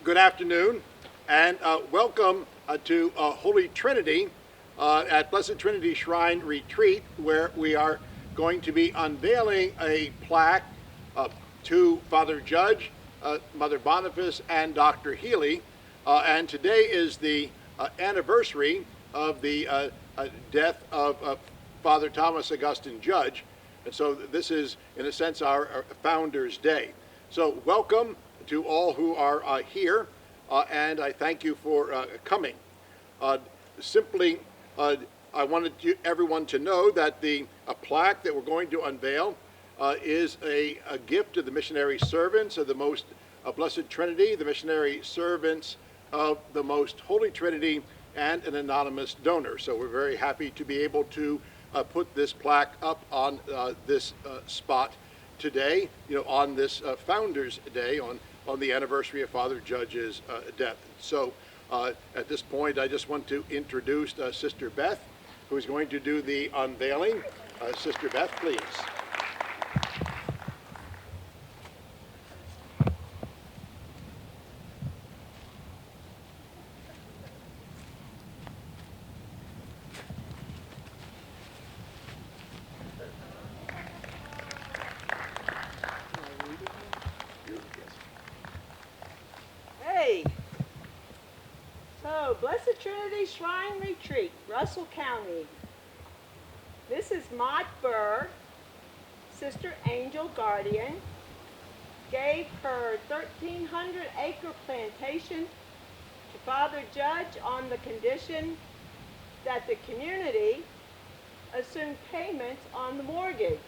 Good afternoon, and welcome to Holy Trinity at Blessed Trinity Shrine Retreat, where we are going to be unveiling a plaque to Father Judge, Mother Boniface, and Dr. Healy. And today is the anniversary of the death of Father Thomas Augustine Judge. And so this is, in a sense, our Founders' Day. So welcome to all who are here, and I thank you for coming. Simply, I wanted everyone to know that the plaque that we're going to unveil is a gift to the missionary servants of the Most Blessed Trinity, the missionary servants of the Most Holy Trinity, and an anonymous donor. So we're very happy to be able to put this plaque up on this spot today, on this Founders' Day, on the anniversary of Father Judge's death. So at this point, I just want to introduce Sister Beth, who is going to do the unveiling. Sister Beth, please. Blessed Trinity Shrine Retreat, Russell County. This is Mott Burr, Sister Angel Guardian, gave her 1,300-acre plantation to Father Judge on the condition that the community assumed payments on the mortgage.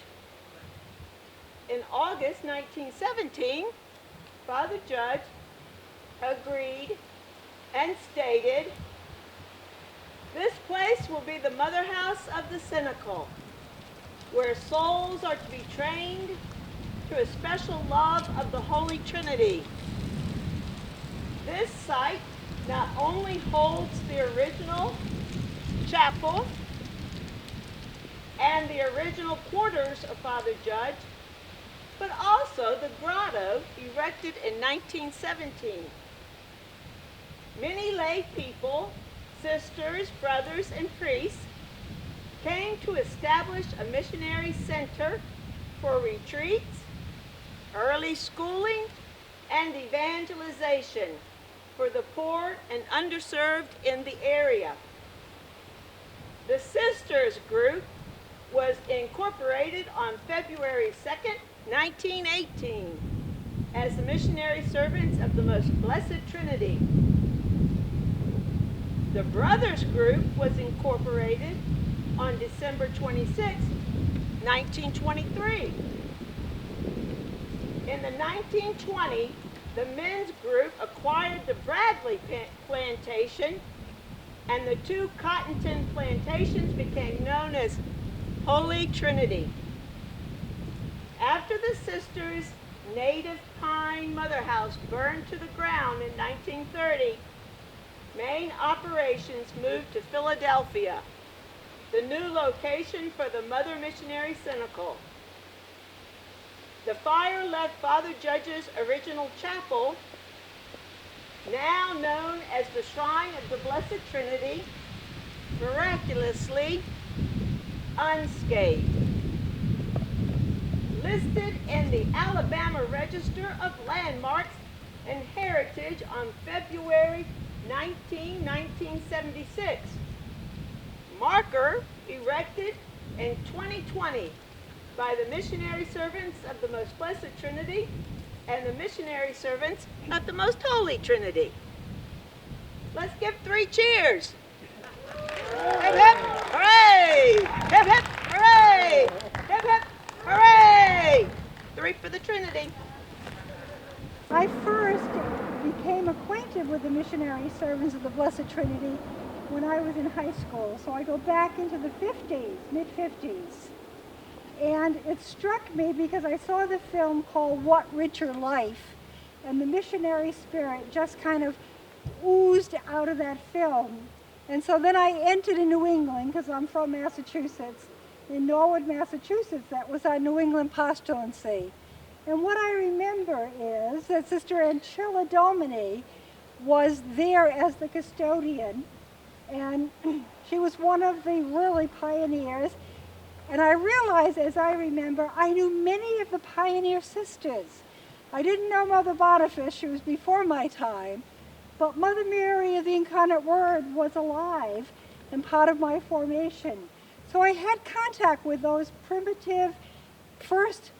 In August 1917, Father Judge agreed and stated, "This place will be the mother house of the cynical, where souls are to be trained to a special love of the Holy Trinity. This site not only holds the original chapel and the original quarters of Father Judge, but also the grotto erected in 1917. Many lay people, sisters, brothers, and priests came to establish a missionary center for retreats, early schooling, and evangelization for the poor and underserved in the area. The Sisters group was incorporated on February 2nd, 1918, as the missionary servants of the Most Blessed Trinity. The Brothers group was incorporated on December 26, 1923. In the 1920s, the men's group acquired the Bradley plantation, and the two Cottonton plantations became known as Holy Trinity. After the Sisters' native pine mother house burned to the ground in 1930, main operations moved to Philadelphia, the new location for the Mother Missionary Cynical. The fire left Father Judge's original chapel, now known as the Shrine of the Blessed Trinity, miraculously unscathed. Listed in the Alabama Register of Landmarks and Heritage on February 1976. Marker erected in 2020 by the missionary servants of the Most Blessed Trinity and the missionary servants of the Most Holy Trinity. Let's give 3 cheers. Hip hip hooray! Hip hip hooray! Hip hip hooray! 3 for the Trinity. I first became acquainted with the missionary servants of the Blessed Trinity when I was in high school. So I go back into the 50s, mid-50s. And it struck me because I saw the film called What Richer Life, and the missionary spirit just kind of oozed out of that film. And so then I entered in New England, because I'm from Massachusetts. In Norwood, Massachusetts, that was our New England postulancy. And what I remember is that Sister Ancilla Domini was there as the custodian, and she was one of the really pioneers. And I realized, as I remember, I knew many of the pioneer sisters. I didn't know Mother Boniface, she was before my time, but Mother Mary of the Incarnate Word was alive and part of my formation. So I had contact with those primitive first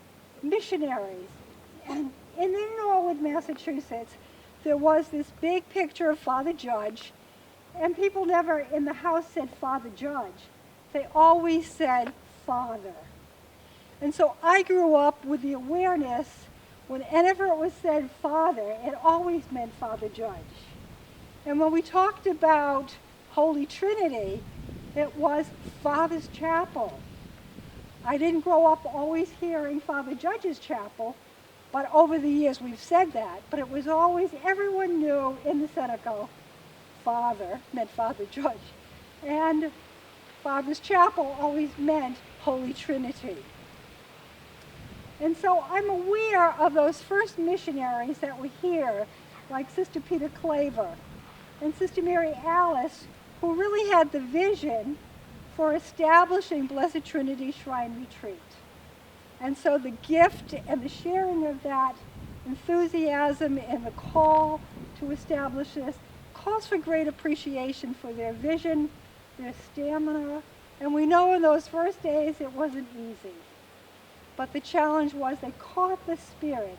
missionaries. And in Norwood, Massachusetts, there was this big picture of Father Judge, and people never in the house said Father Judge. They always said Father. And so I grew up with the awareness, whenever it was said Father, it always meant Father Judge. And when we talked about Holy Trinity, it was Father's Chapel. I didn't grow up always hearing Father Judge's Chapel, but over the years we've said that. But it was always, everyone knew in the Seneca, Father meant Father Judge. And Father's Chapel always meant Holy Trinity. And so I'm aware of those first missionaries that were here, like Sister Peter Claver and Sister Mary Alice, who really had the vision for establishing Blessed Trinity Shrine Retreat. And so the gift and the sharing of that enthusiasm and the call to establish this calls for great appreciation for their vision, their stamina, and we know in those first days it wasn't easy. But the challenge was they caught the Spirit,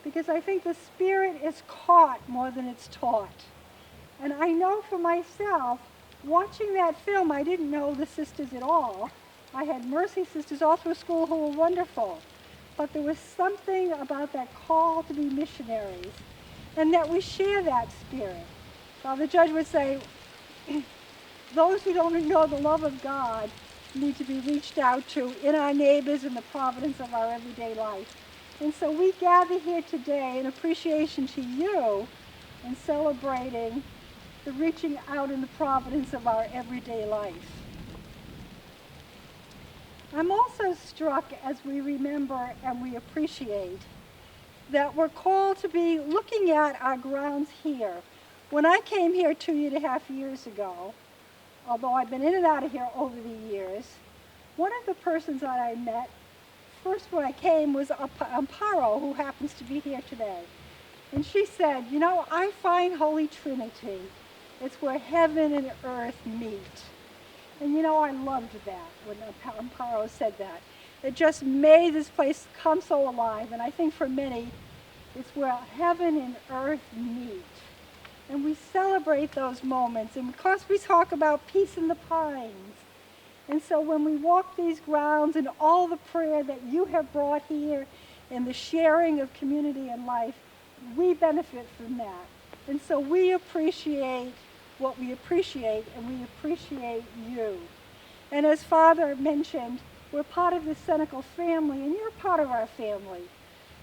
because I think the Spirit is caught more than it's taught. And I know for myself, watching that film, I didn't know the sisters at all. I had Mercy sisters all through school who were wonderful. But there was something about that call to be missionaries, and that we share that spirit. Father Judge would say, those who don't know the love of God need to be reached out to in our neighbors and the providence of our everyday life. And so we gather here today in appreciation to you and celebrating the reaching out in the providence of our everyday life. I'm also struck as we remember and we appreciate that we're called to be looking at our grounds here. When I came here 2.5 years ago, although I've been in and out of here over the years, one of the persons that I met first when I came was Amparo, who happens to be here today. And she said, you know, I find Holy Trinity, it's where heaven and earth meet. And you know, I loved that when Amparo said that. It just made this place come so alive. And I think for many, it's where heaven and earth meet. And we celebrate those moments. And because we talk about peace in the pines. And so when we walk these grounds and all the prayer that you have brought here and the sharing of community and life, we benefit from that. And so we appreciate what we appreciate, and we appreciate you. And as Father mentioned, we're part of the Senecal family, and you're part of our family.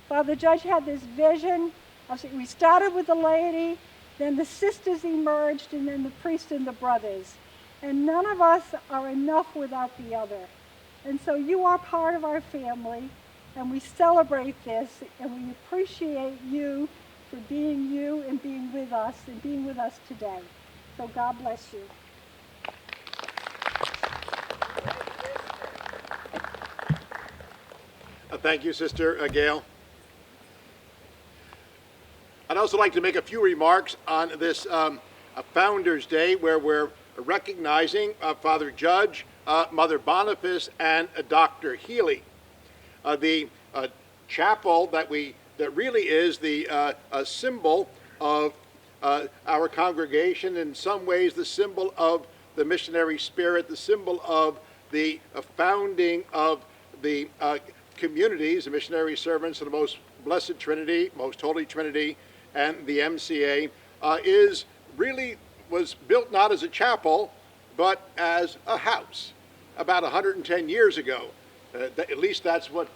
Father Judge had this vision of, we started with the laity, then the sisters emerged, and then the priests and the brothers. And none of us are enough without the other. And so you are part of our family, and we celebrate this, and we appreciate you for being you and being with us today. So God bless you. Thank you, Sister Gail. I'd also like to make a few remarks on this Founders Day, where we're recognizing Father Judge, Mother Boniface, and Dr. Healy. The chapel that really is the symbol of our congregation, in some ways the symbol of the missionary spirit, the symbol of the founding of the communities, the missionary servants of the Most Blessed Trinity, Most Holy Trinity, and the MCA, was built not as a chapel, but as a house about 110 years ago. At least that's what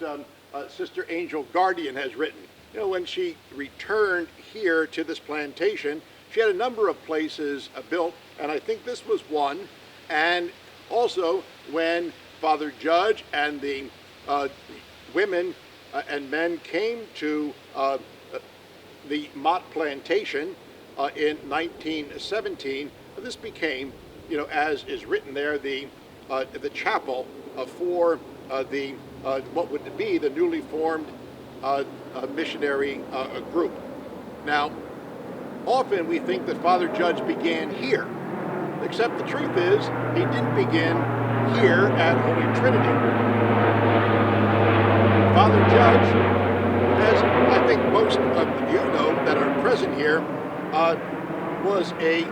Sister Angel Guardian has written. You know, when she returned here to this plantation, she had a number of places built, and I think this was one. And also when Father Judge and the women and men came to the Mott plantation, in 1917, this became, as is written there, the chapel for the what would be the newly formed missionary group. Now, often we think that Father Judge began here, except the truth is he didn't begin here at Holy Trinity. Father Judge, as I think most of you know that are present here, was a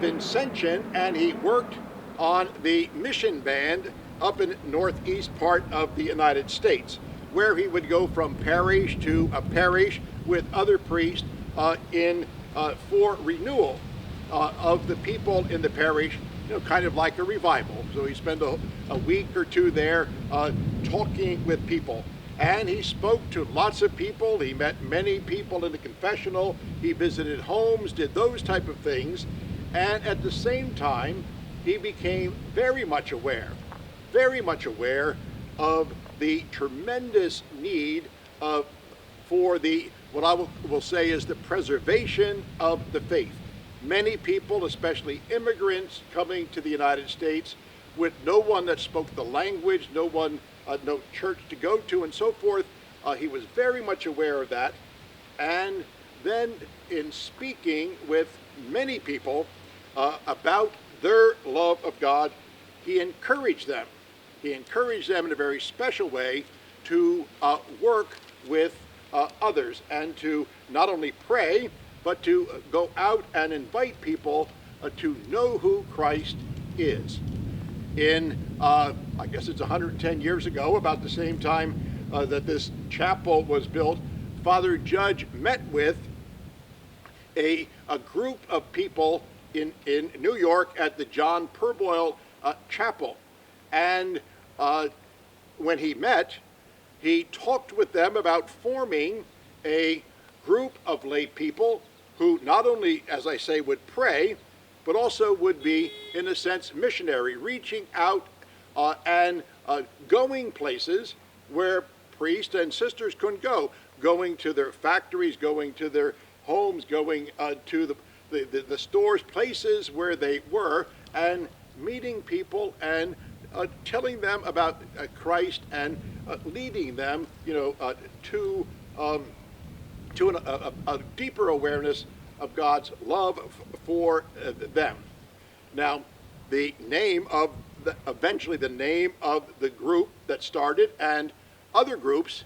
Vincentian, and he worked on the mission band up in northeast part of the United States, where he would go from parish to parish with other priests for renewal of the people in the parish, kind of like a revival. So he spent a week or two there talking with people. And he spoke to lots of people. He met many people in the confessional. He visited homes, did those type of things. And at the same time, he became very much aware of the tremendous need for what I will say is the preservation of the faith. Many people, especially immigrants coming to the United States with no one that spoke the language, no church to go to and so forth. He was very much aware of that. And then in speaking with many people about their love of God, he encouraged them. He encouraged them in a very special way to work with others and to not only pray, but to go out and invite people to know who Christ is. In, I guess it's 110 years ago, about the same time that this chapel was built, Father Judge met with a group of people in New York at the John Purboil Chapel. And when he met, he talked with them about forming a group of lay people who not only, as I say, would pray, but also would be, in a sense, missionary, reaching out and going places where priests and sisters couldn't go, going to their factories, going to their homes, going to the stores, places where they were, and meeting people and telling them about Christ and leading them, to a deeper awareness of God's love for them. Now, eventually the name of the group that started and other groups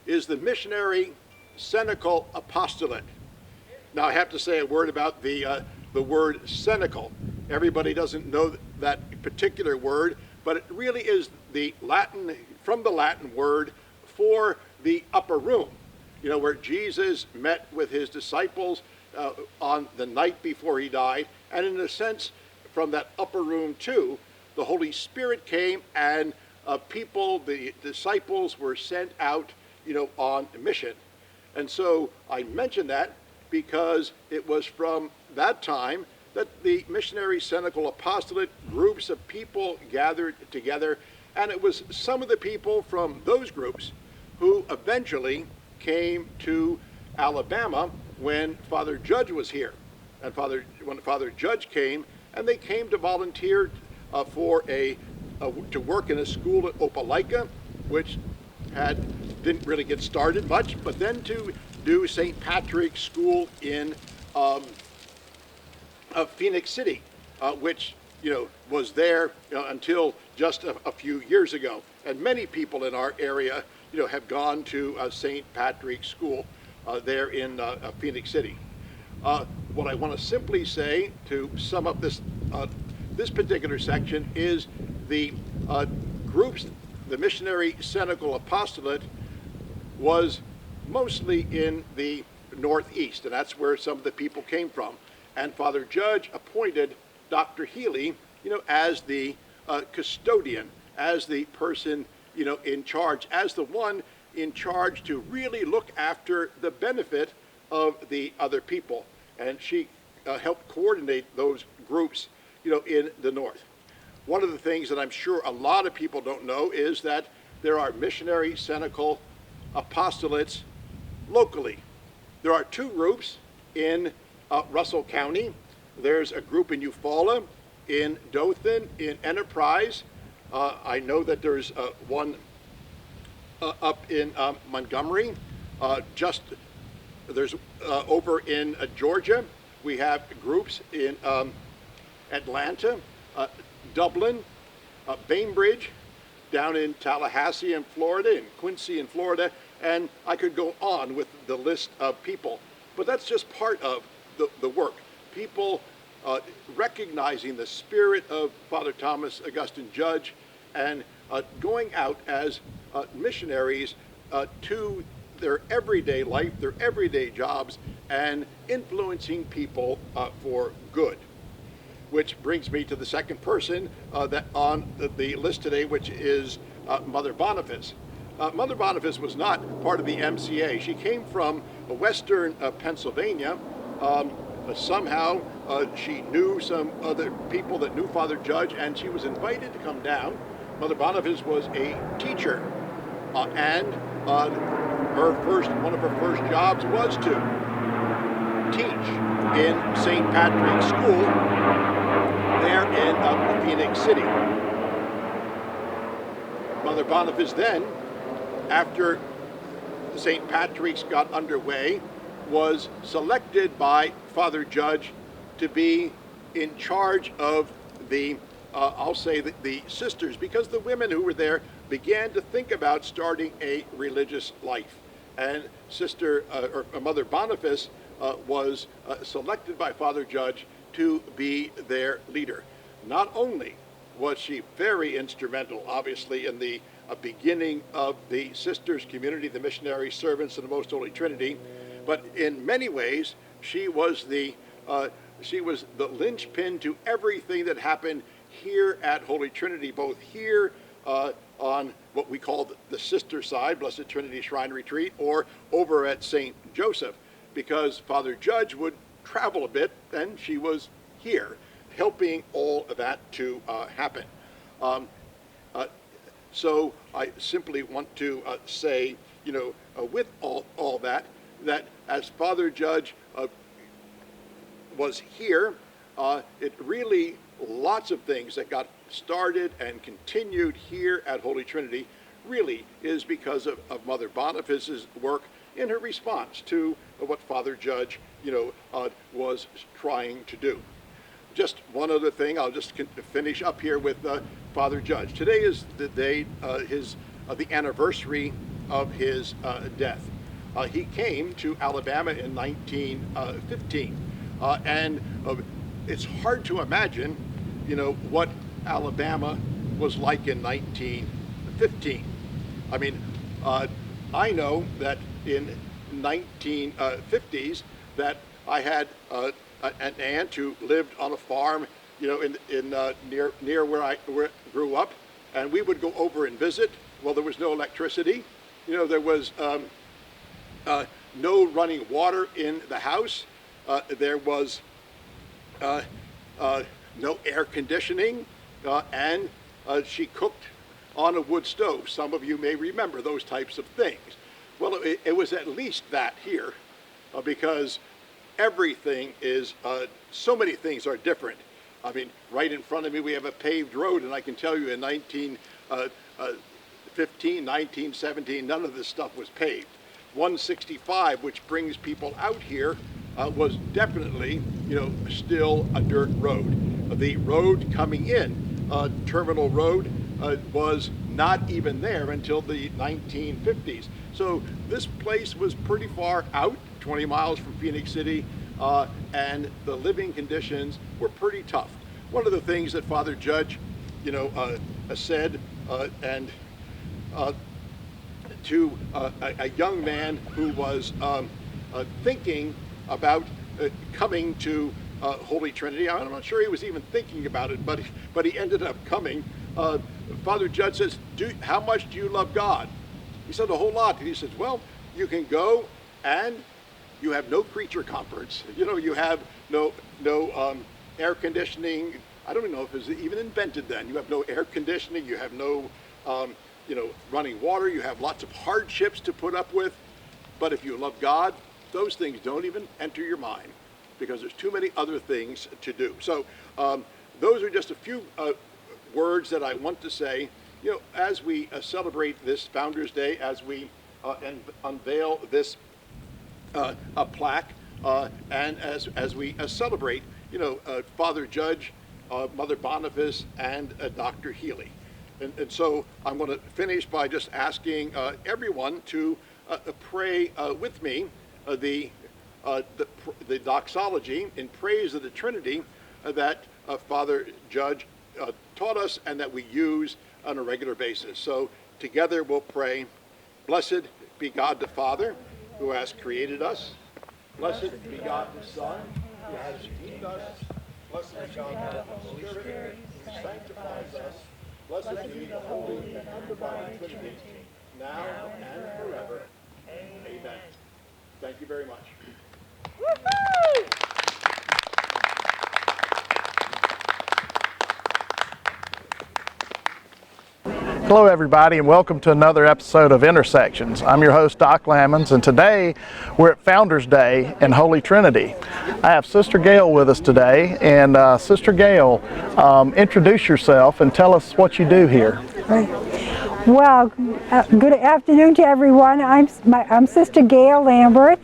is the Missionary Cenacle Apostolate. Now, I have to say a word about the word cenacle. Everybody doesn't know that particular word, but it really is from the Latin word for the upper room, where Jesus met with his disciples on the night before he died. And in a sense, from that upper room too, the Holy Spirit came and the disciples were sent out, on mission. And so I mention that because it was from that time that the Missionary Cenacle Apostolate, groups of people gathered together, and it was some of the people from those groups who eventually came to Alabama when Father Judge was here. And when Father Judge came, and they came to volunteer to work in a school at Opelika, which didn't really get started much, but then to do St. Patrick's School in Phoenix City, which was there until just a few years ago. And many people in our area have gone to St. Patrick's School there in Phoenix City. What I want to simply say to sum up this particular section is the groups, the Missionary Cenacle Apostolate was mostly in the Northeast, and that's where some of the people came from. And Father Judge appointed Dr. Healy, as the custodian, as the person, in charge, as the one in charge to really look after the benefit of the other people. And she helped coordinate those groups, in the North. One of the things that I'm sure a lot of people don't know is that there are Missionary Cenacle Apostolates locally. There are two groups in Russell County. There's a group in Eufaula, in Dothan, in Enterprise. I know that there's one up in Montgomery. There's over in Georgia. We have groups in Atlanta, Dublin, Bainbridge, down in Tallahassee in Florida, and Quincy in Florida, and I could go on with the list of people. But that's just part of the work. People recognizing the spirit of Father Thomas Augustine Judge and going out as missionaries to their everyday life, their everyday jobs, and influencing people for good. Which brings me to the second person that on the list today, which is Mother Boniface. Mother Boniface was not part of the MCA. She came from western Pennsylvania. Somehow she knew some other people that knew Father Judge, and she was invited to come down. Mother Boniface was a teacher, and one of her first jobs was to teach in St. Patrick's School there in Phoenix City. Mother Boniface then, after St. Patrick's got underway, was selected by Father Judge to be in charge of the, I'll say the sisters, because the women who were there began to think about starting a religious life. And Mother Boniface was selected by Father Judge to be their leader. Not only was she very instrumental, obviously, in the beginning of the sisters community, the missionary servants of the Most Holy Trinity, but in many ways she was the linchpin to everything that happened here at Holy Trinity, both here on what we call the sister side, Blessed Trinity Shrine Retreat, or over at St. Joseph, because Father Judge would travel a bit, and she was here, helping all of that to happen. So I simply want to say, with all that as Father Judge was here, it really, lots of things that got started and continued here at Holy Trinity really is because of Mother Boniface's work in her response to what Father Judge, was trying to do. Just one other thing, I'll just finish up here with Father Judge. Today is the day, the anniversary of his death. He came to Alabama in 1915, and it's hard to imagine, what Alabama was like in 1915. I mean, I know that in 1950s that I had an aunt who lived on a farm, near where I grew up, and we would go over and visit. Well, there was no electricity. There was no running water in the house. There was no air conditioning, and she cooked on a wood stove. Some of you may remember those types of things. Well, it was at least that here, because everything is, so many things are different. I mean, right in front of me we have a paved road, and I can tell you in 1915, 1917, none of this stuff was paved. 165, which brings people out here, was definitely, still a dirt road. The road coming in, Terminal Road, was not even there until the 1950s. So this place was pretty far out, 20 miles from Phoenix City, and the living conditions were pretty tough. One of the things that Father Judge, said, and to a young man who was thinking about coming to Holy Trinity. I'm not sure he was even thinking about it, but he ended up coming. Father Judge says, how much do you love God? He said, a whole lot. And he says, well, you can go and you have no creature comforts. You have no air conditioning. I don't even know if it was even invented then. You have no air conditioning. You have no, running water. You have lots of hardships to put up with. But if you love God, those things don't even enter your mind because there's too many other things to do. So those are just a few words that I want to say, as we celebrate this Founders Day, as we unveil this a plaque, and as we celebrate, Father Judge, Mother Boniface, and Dr. Healy. And so I'm going to finish by just asking everyone to pray with me the Doxology in praise of the Trinity that Father Judge taught us and that we use on a regular basis. So together we'll pray. Blessed be God the Father, who has created us. Blessed be God the Son, who has redeemed us. Blessed be God the Holy Spirit, who sanctifies us. Blessed be the Holy and Undivided Trinity, now and forever. Amen. Thank you very much. Woo-hoo! Hello everybody and welcome to another episode of Intersections. I'm your host Doc Lammons, and today we're at Founders Day in Holy Trinity. I have Sister Gail with us today, and Sister Gail, introduce yourself and tell us what you do here. Well, good afternoon to everyone. I'm Sister Gail Lambert,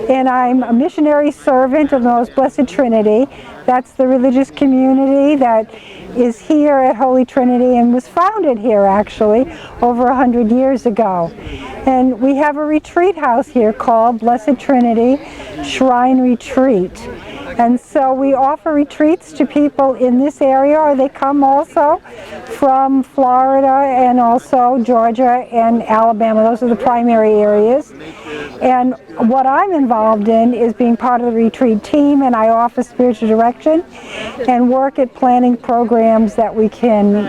and I'm a missionary servant of the Most Blessed Trinity. That's the religious community that is here at Holy Trinity and was founded here actually over 100 years ago. And we have a retreat house here called Blessed Trinity Shrine Retreat. And so we offer retreats to people in this area, or they come also from Florida and also Georgia and Alabama. Those are the primary areas. And what I'm involved in is being part of the retreat team, and I offer spiritual direction and work at planning programs that we can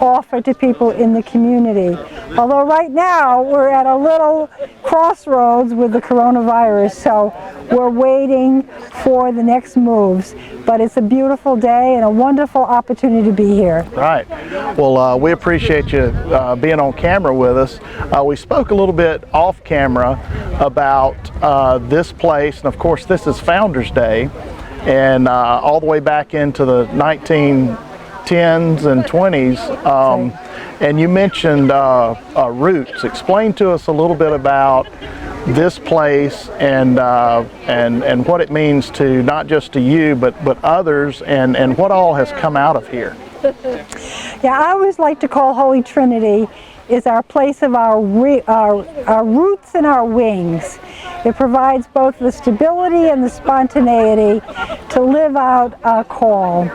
offer to people in the community. Although right now we're at a little crossroads with the coronavirus, so we're waiting for the next moves. But it's a beautiful day and a wonderful opportunity to be here. Right. Well, we appreciate you being on camera with us. We spoke a little bit off camera about this place, and of course this is Founders Day, and all the way back into the 1910s and 20s. And you mentioned roots. Explain to us a little bit about this place and what it means to not just to you but others, and what all has come out of here. Yeah, I always like to call Holy Trinity is our place of our roots and our wings. It provides both the stability and the spontaneity to live out our call.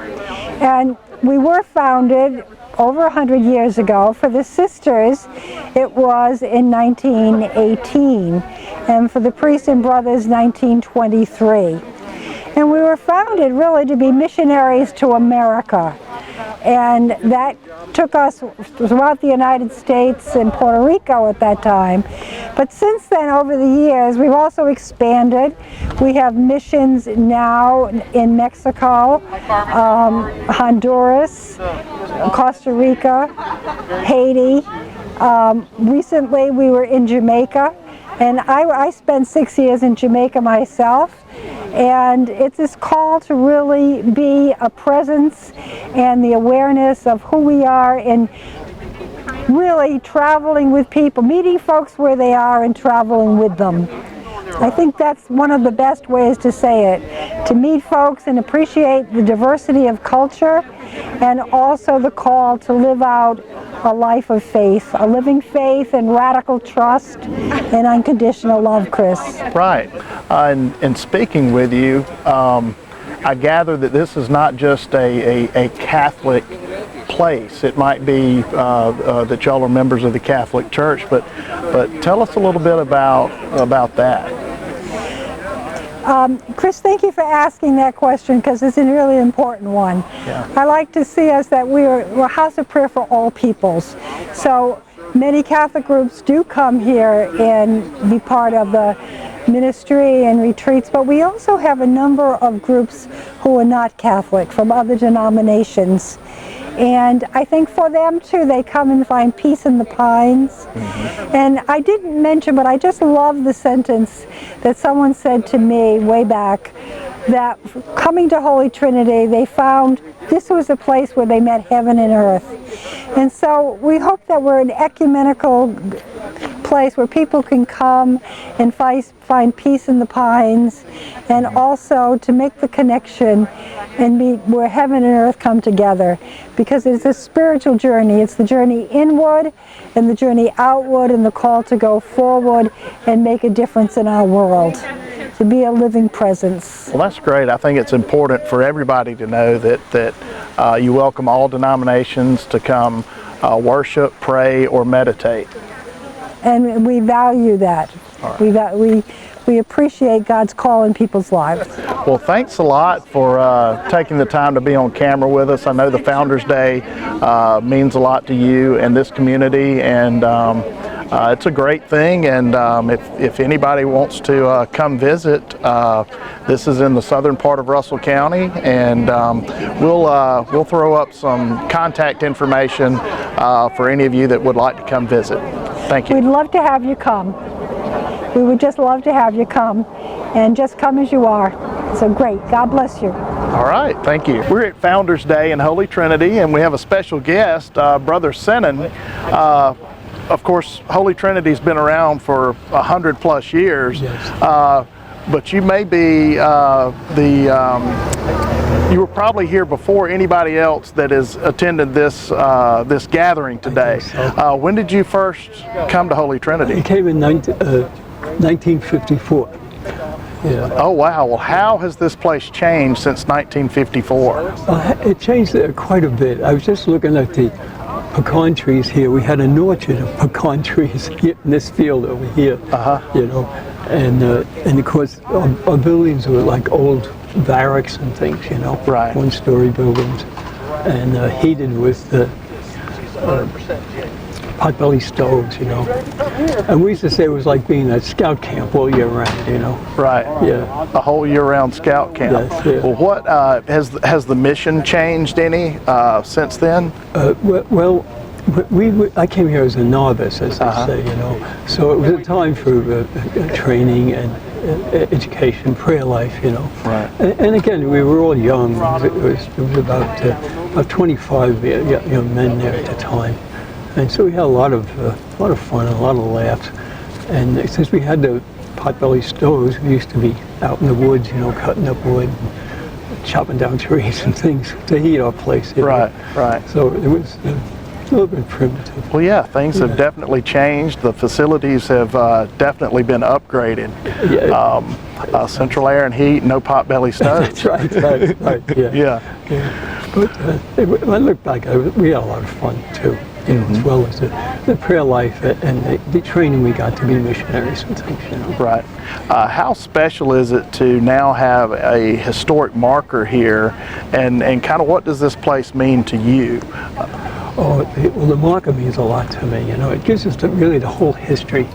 And we were founded over 100 years ago. For the sisters, it was in 1918, and for the priests and brothers, 1923. And we were founded really to be missionaries to America. And that took us throughout the United States and Puerto Rico at that time. But since then, over the years, we've also expanded. We have missions now in Mexico, Honduras, Costa Rica, Haiti. Recently, we were in Jamaica. And I spent 6 years in Jamaica myself, and it's this call to really be a presence and the awareness of who we are, and really traveling with people, meeting folks where they are and traveling with them. I think that's one of the best ways to say it, to meet folks and appreciate the diversity of culture, and also the call to live out a life of faith, a living faith and radical trust and unconditional love, Chris. Right. And speaking with you, I gather that this is not just a Catholic place. It might be that y'all are members of the Catholic Church, but tell us a little bit about that. Chris, thank you for asking that question, because it's a really important one. Yeah. I like to see us that we're a house of prayer for all peoples. So many Catholic groups do come here and be part of the ministry and retreats, but we also have a number of groups who are not Catholic, from other denominations. And I think for them too, they come and find peace in the pines. And I didn't mention, but I just love the sentence that someone said to me way back, that coming to Holy Trinity, they found this was a place where they met heaven and earth. And so we hope that we're an ecumenical place where people can come and find peace in the pines, and also to make the connection and meet where heaven and earth come together, because it's a spiritual journey. It's the journey inward and the journey outward, and the call to go forward and make a difference in our world, to be a living presence. Well, that's great. I think it's important for everybody to know that you welcome all denominations to come worship, pray, or meditate. And we value that. Right. We appreciate God's call in people's lives. Well, thanks a lot for taking the time to be on camera with us. I know the Founders Day means a lot to you and this community, and it's a great thing. And if anybody wants to come visit, this is in the southern part of Russell County, and we'll throw up some contact information for any of you that would like to come visit. Thank you. We'd love to have you come. We would just love to have you come, and just come as you are. So great. God bless you. All right, thank you. We're at Founders Day in Holy Trinity, and we have a special guest, Brother Sinan. Of course, Holy Trinity's been around for 100+ years. Yes. But you may be you were probably here before anybody else that has attended this this gathering today. So. When did you first come to Holy Trinity? It came in 1954. Yeah. Oh wow! Well, how has this place changed since 1954? It changed quite a bit. I was just looking at the pecan trees here. We had an orchard of pecan trees here in this field over here. You know, and of course our buildings were like old barracks and things. You know, right. One-story buildings, and heated with potbelly stoves. You know, and we used to say it was like being at scout camp all year round. You know. Right. Yeah. A whole year-round scout camp. Yes, yeah. Well, what has the mission changed any since then? I came here as a novice, as they say, you know. So it was a time for training and education, prayer life, you know. Right. And again, we were all young. It was about 25 young men there at the time, and so we had a lot of fun and a lot of laughs. And since we had the potbelly stoves, we used to be out in the woods, you know, cutting up wood, chopping down trees and things to heat our place. You know? Right. Right. So it was a little bit primitive. Well, yeah, things have definitely changed. The facilities have definitely been upgraded. Yeah. Central air and heat, no potbelly stoves. That's right, yeah. Yeah. But when I look back, we had a lot of fun too, you know, as well as the prayer life and the training we got to be missionaries and things, you know. Right. How special is it to now have a historic marker here, and kind of what does this place mean to you? Well, the marker means a lot to me, you know. It gives us really the whole history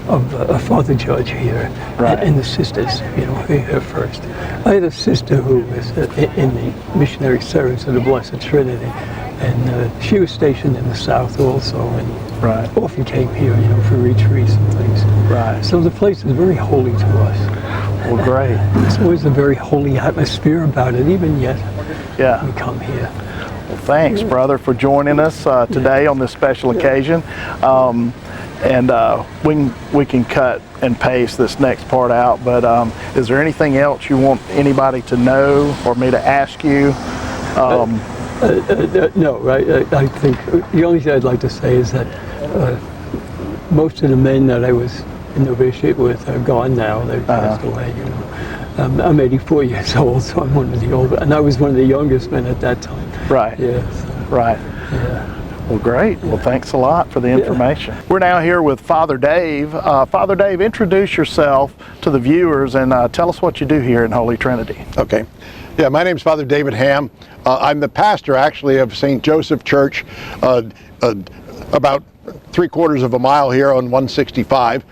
of Father Judge here, right. and the sisters, you know, here first. I had a sister who was in the missionary service of the Blessed Trinity, and she was stationed in the South also, and right. often came here, you know, for retreats and things. Right. So the place is very holy to us. Well, great. There's always a very holy atmosphere about it, even yet Yeah. we come here. Well, thanks, brother, for joining us today on this special occasion. And we can cut and paste this next part out, but is there anything else you want anybody to know or me to ask you? No, right? I think the only thing I'd like to say is that most of the men that I was in novitiate with are gone now. They've passed away, you know. I'm 84 years old, so I'm one of the older, and I was one of the youngest men at that time. Right. Yeah. So, right. yeah. Well, great. Well, thanks a lot for the information. We're now here with Father Dave. Father Dave, introduce yourself to the viewers and tell us what you do here in Holy Trinity. Okay. Yeah, my name's Father David Ham. I'm the pastor, actually, of St. Joseph Church, about 3/4 of a mile here on 165.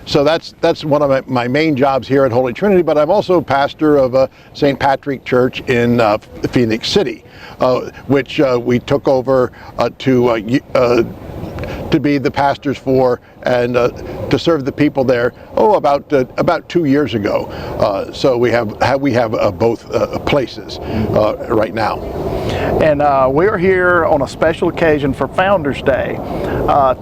So that's one of my main jobs here at Holy Trinity, but I'm also pastor of St. Patrick Church in Phoenix City, which we took over to be the pastors for and to serve the people there about 2 years ago. So we have both places right now. And we're here on a special occasion for Founders Day.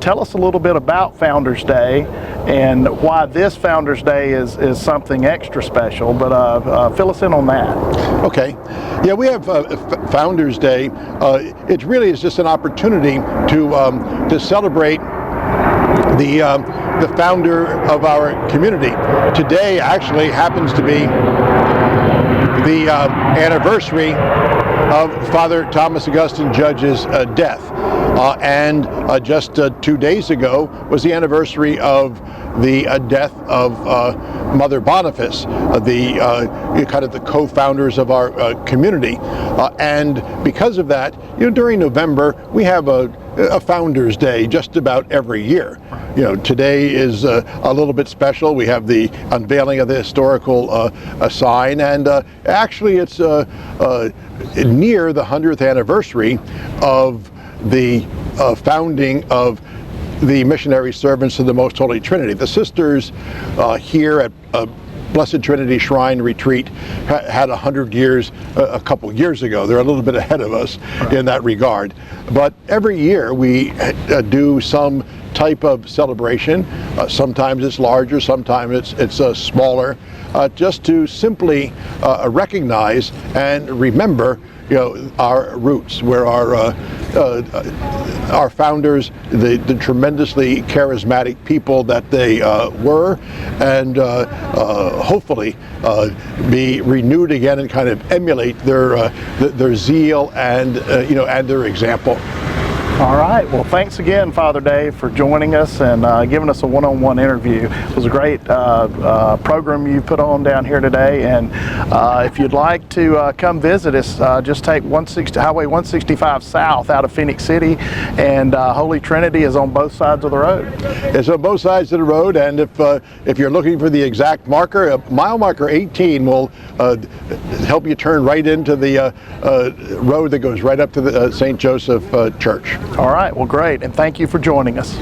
Tell us a little bit about Founders Day and why this Founders Day is something extra special, but fill us in on that. Okay. Yeah, we have Founders Day. It really is just an opportunity to celebrate the founder of our community. Today actually happens to be the anniversary of Father Thomas Augustine Judge's death. And just 2 days ago was the anniversary of the death of Mother Boniface, kind of the co-founders of our community. And because of that, during November we have a Founders Day just about every year. Today is a little bit special. We have the unveiling of the historical sign, and actually it's near the 100th anniversary of the founding of the missionary servants of the Most Holy Trinity. The sisters here at Blessed Trinity Shrine Retreat had 100 years a couple years ago. They're a little bit ahead of us in that regard. But every year we do some type of celebration. Sometimes it's larger, sometimes it's smaller, just to simply recognize and remember our roots, where our founders, the tremendously charismatic people that they were, and hopefully be renewed again and kind of emulate their zeal and and their example. All right. Well, thanks again, Father Dave, for joining us and giving us a one-on-one interview. It was a great program you put on down here today. And if you'd like to come visit us, just take Highway 165 South out of Phoenix City, and Holy Trinity is on both sides of the road. It's on both sides of the road, and if you're looking for the exact marker, mile marker 18 will help you turn right into the road that goes right up to the St. Joseph Church. All right, well, great, and thank you for joining us.